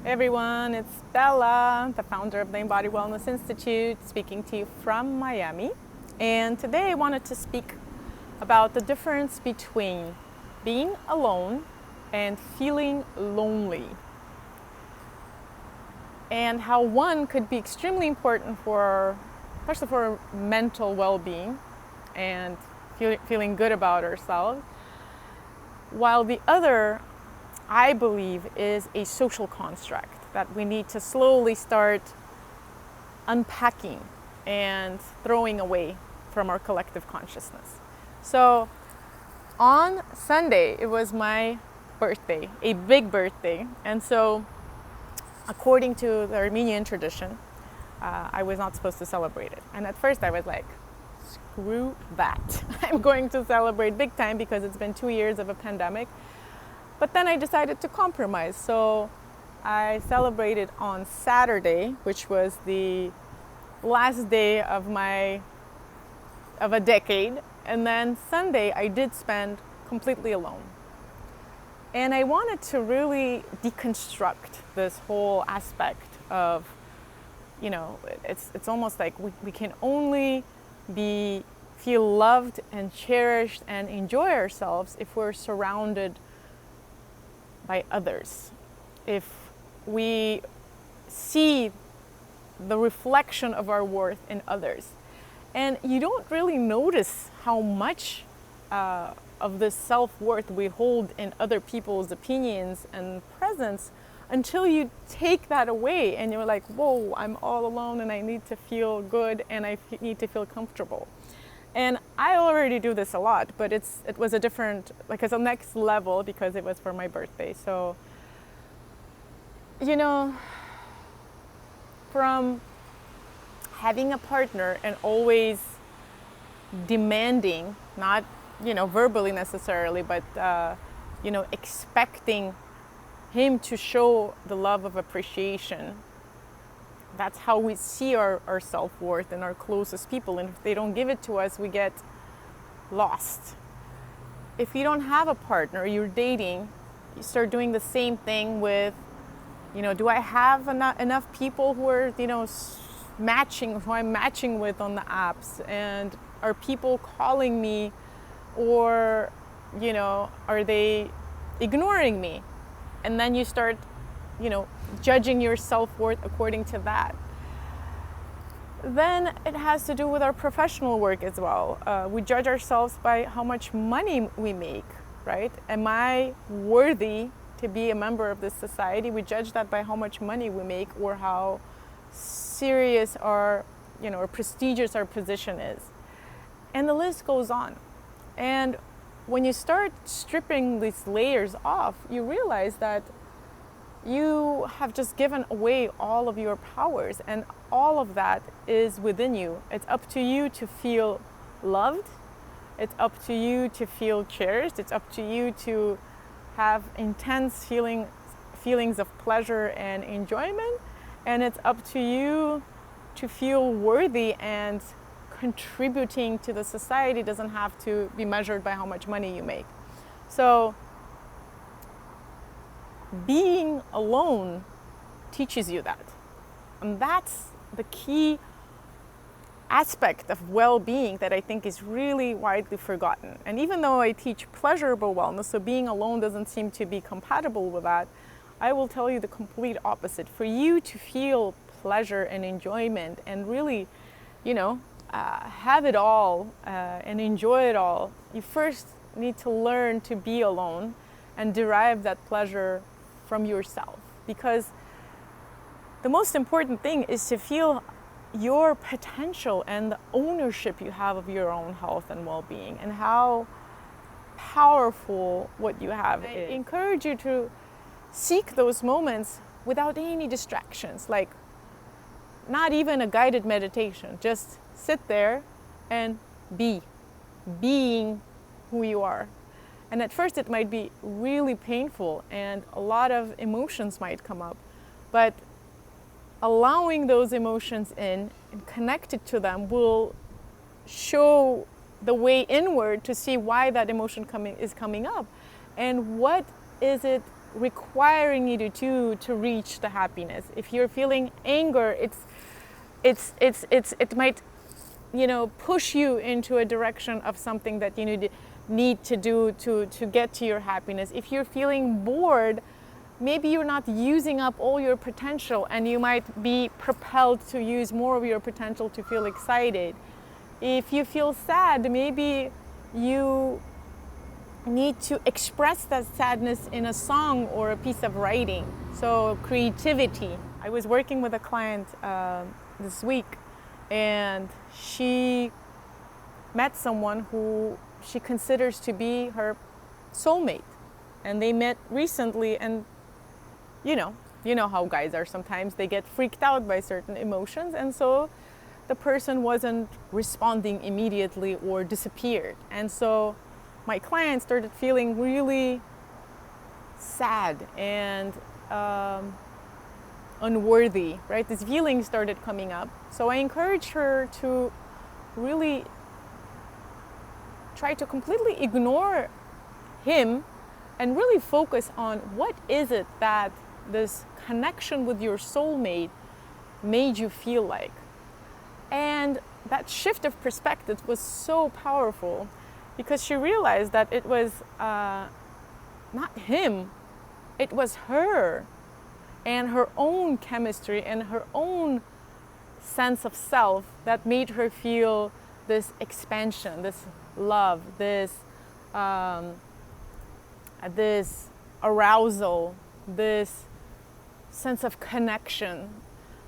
Hey everyone, it's Bella, the founder of the Embody Wellness Institute, speaking to you from Miami. And today I wanted to speak about the difference between being alone and feeling lonely, and how one could be extremely important especially for mental well-being and feeling good about ourselves, while the other, I believe, is a social construct that we need to slowly start unpacking and throwing away from our collective consciousness. So on Sunday, it was my birthday, a big birthday. And so according to the Armenian tradition, I was not supposed to celebrate it. And at first I was like, screw that. I'm going to celebrate big time because it's been 2 years of a pandemic. But then I decided to compromise. So I celebrated on Saturday, which was the last day of a decade. And then Sunday I did spend completely alone. And I wanted to really deconstruct this whole aspect of, it's almost like we can only feel loved and cherished and enjoy ourselves if we're surrounded by others. If we see the reflection of our worth in others. And you don't really notice how much of this self-worth we hold in other people's opinions and presence until you take that away and you're like, whoa, I'm all alone and I need to feel good and I need to feel comfortable. And I already do this a lot, but it was a different, it's a next level because it was for my birthday. So, from having a partner and always demanding, not, verbally necessarily, but, expecting him to show the love of appreciation. That's how we see our self-worth in our closest people. And if they don't give it to us, we get lost. If you don't have a partner, you're dating, you start doing the same thing with, do I have enough people who are, who I'm matching with on the apps? And are people calling me, or, are they ignoring me? And then you start, judging your self-worth according to that. Then it has to do with our professional work as well. We judge ourselves by how much money we make, right? Am I worthy to be a member of this society? We judge that by how much money we make or how serious or prestigious our position is. And the list goes on. And when you start stripping these layers off, you realize that you have just given away all of your powers, and all of that is within you. It's up to you to feel loved. It's up to you to feel cherished. It's up to you to have intense feelings of pleasure and enjoyment. And it's up to you to feel worthy, and contributing to the society doesn't have to be measured by how much money you make. So being alone teaches you that. And that's the key aspect of well-being that I think is really widely forgotten. And even though I teach pleasurable wellness, so being alone doesn't seem to be compatible with that, I will tell you the complete opposite. For you to feel pleasure and enjoyment and really, have it all and enjoy it all, you first need to learn to be alone and derive that pleasure from yourself. Because the most important thing is to feel your potential and the ownership you have of your own health and well-being, and how powerful what you have is. I encourage you to seek those moments without any distractions, like not even a guided meditation. Just sit there and being who you are. And at first it might be really painful and a lot of emotions might come up, but allowing those emotions in and connected to them will show the way inward to see why that emotion is coming up, and what is it requiring you to reach the happiness. If you're feeling anger, it might, push you into a direction of something that you need to do to get to your happiness. If you're feeling bored, maybe you're not using up all your potential, and you might be propelled to use more of your potential to feel excited. If you feel sad, maybe you need to express that sadness in a song or a piece of writing. So creativity. I was working with a client this week, and she met someone who she considers to be her soulmate. And they met recently, and you know how guys are sometimes. They get freaked out by certain emotions, and so the person wasn't responding immediately or disappeared. And so my client started feeling really sad and unworthy, right? This feeling started coming up. So I encouraged her to really try to completely ignore him and really focus on what is it that this connection with your soulmate made you feel like. And that shift of perspective was so powerful, because she realized that it was not him, it was her and her own chemistry and her own sense of self that made her feel this expansion, this love, this arousal, this sense of connection,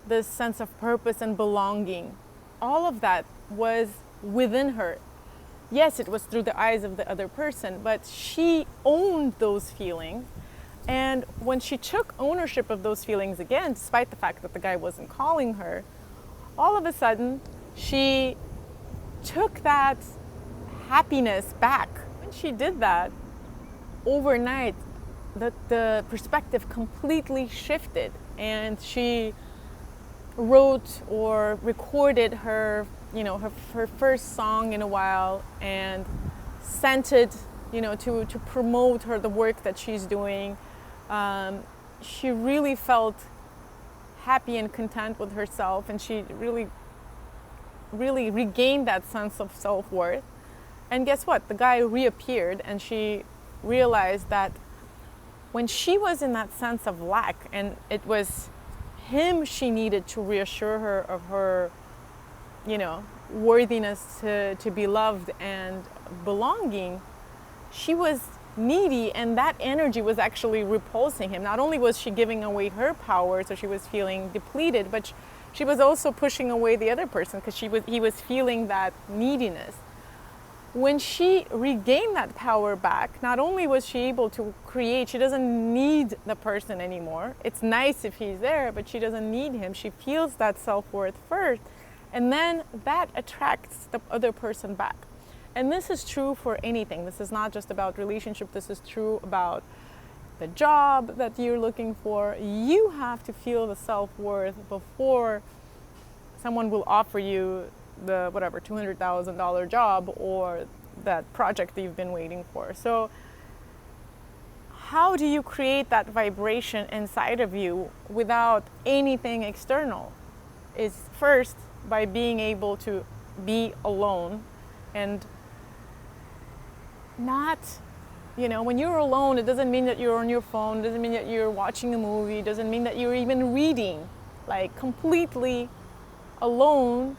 this sense of purpose and belonging. All of that was within her. Yes, it was through the eyes of the other person, but she owned those feelings. And when she took ownership of those feelings again, despite the fact that the guy wasn't calling her, all of a sudden she took that happiness back. When she did that, overnight, the perspective completely shifted, and she wrote or recorded her first song in a while and sent it, to promote the work that she's doing. She really felt happy and content with herself, and she really regained that sense of self-worth. And guess what? The guy reappeared, and she realized that when she was in that sense of lack, and it was him she needed to reassure her of her, worthiness to be loved and belonging, she was needy, and that energy was actually repulsing him. Not only was she giving away her power, so she was feeling depleted, but she was also pushing away the other person, because he was feeling that neediness. When she regained that power back, not only was she able to create, she doesn't need the person anymore. It's nice if he's there, but she doesn't need him. She feels that self-worth first, and then that attracts the other person back. And this is true for anything. This is not just about relationship. This is true about the job that you're looking for. You have to feel the self-worth before someone will offer you the $200,000 job or that project that you've been waiting for. So how do you create that vibration inside of you without anything external? Is first by being able to be alone, and not, when you're alone, it doesn't mean that you're on your phone, it doesn't mean that you're watching a movie, it doesn't mean that you're even reading. Like, completely alone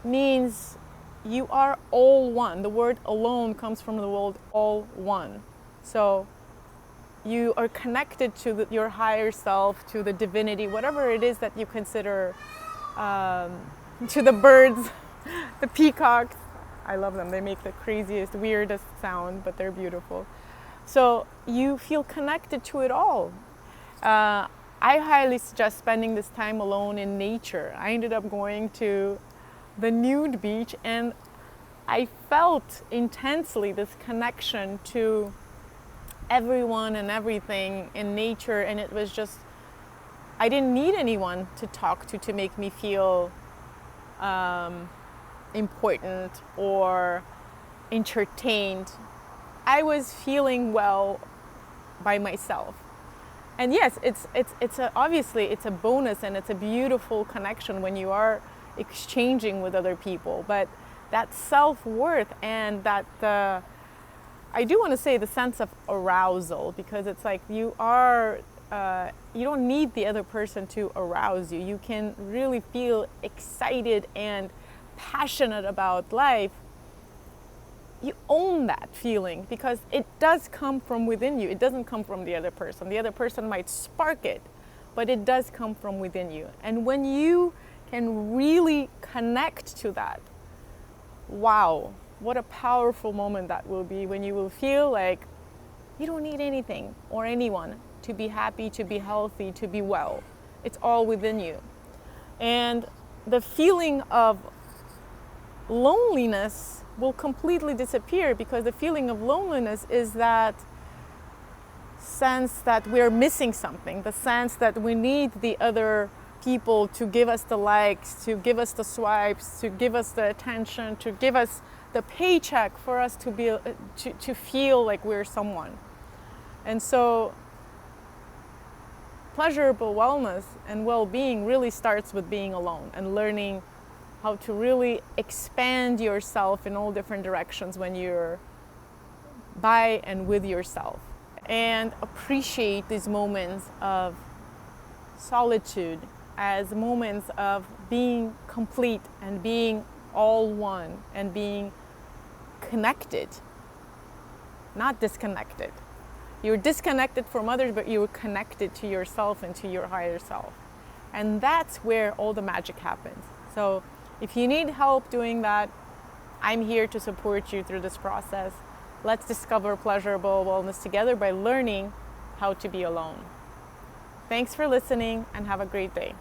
means you are all one. The word alone comes from the word all one. So you are connected to your higher self, to the divinity, whatever it is that you consider, to the birds, the peacocks. I love them. They make the craziest, weirdest sound, but they're beautiful. So you feel connected to it all. I highly suggest spending this time alone in nature. I ended up going to the nude beach, and I felt intensely this connection to everyone and everything in nature, and it was just, I didn't need anyone to talk to make me feel important or entertained. I was feeling well by myself. And yes, obviously it's a bonus and it's a beautiful connection when you are exchanging with other people. But that self-worth and that I do want to say the sense of arousal, because it's like you don't need the other person to arouse you. You can really feel excited and passionate about life. You own that feeling because it does come from within you. It doesn't come from the other person. The other person might spark it, but it does come from within you. And when you can really connect to that, wow, what a powerful moment that will be, when you will feel like you don't need anything or anyone to be happy, to be healthy, to be well. It's all within you. And the feeling of loneliness will completely disappear, because the feeling of loneliness is that sense that we're missing something, the sense that we need the other people to give us the likes, to give us the swipes, to give us the attention, to give us the paycheck for us to be to feel like we're someone. And so pleasurable wellness and well-being really starts with being alone and learning how to really expand yourself in all different directions when you're by and with yourself, and appreciate these moments of solitude as moments of being complete and being all one and being connected, not disconnected. You're disconnected from others, but you're connected to yourself and to your higher self. And that's where all the magic happens. So if you need help doing that, I'm here to support you through this process. Let's discover pleasurable wellness together by learning how to be alone. Thanks for listening and have a great day.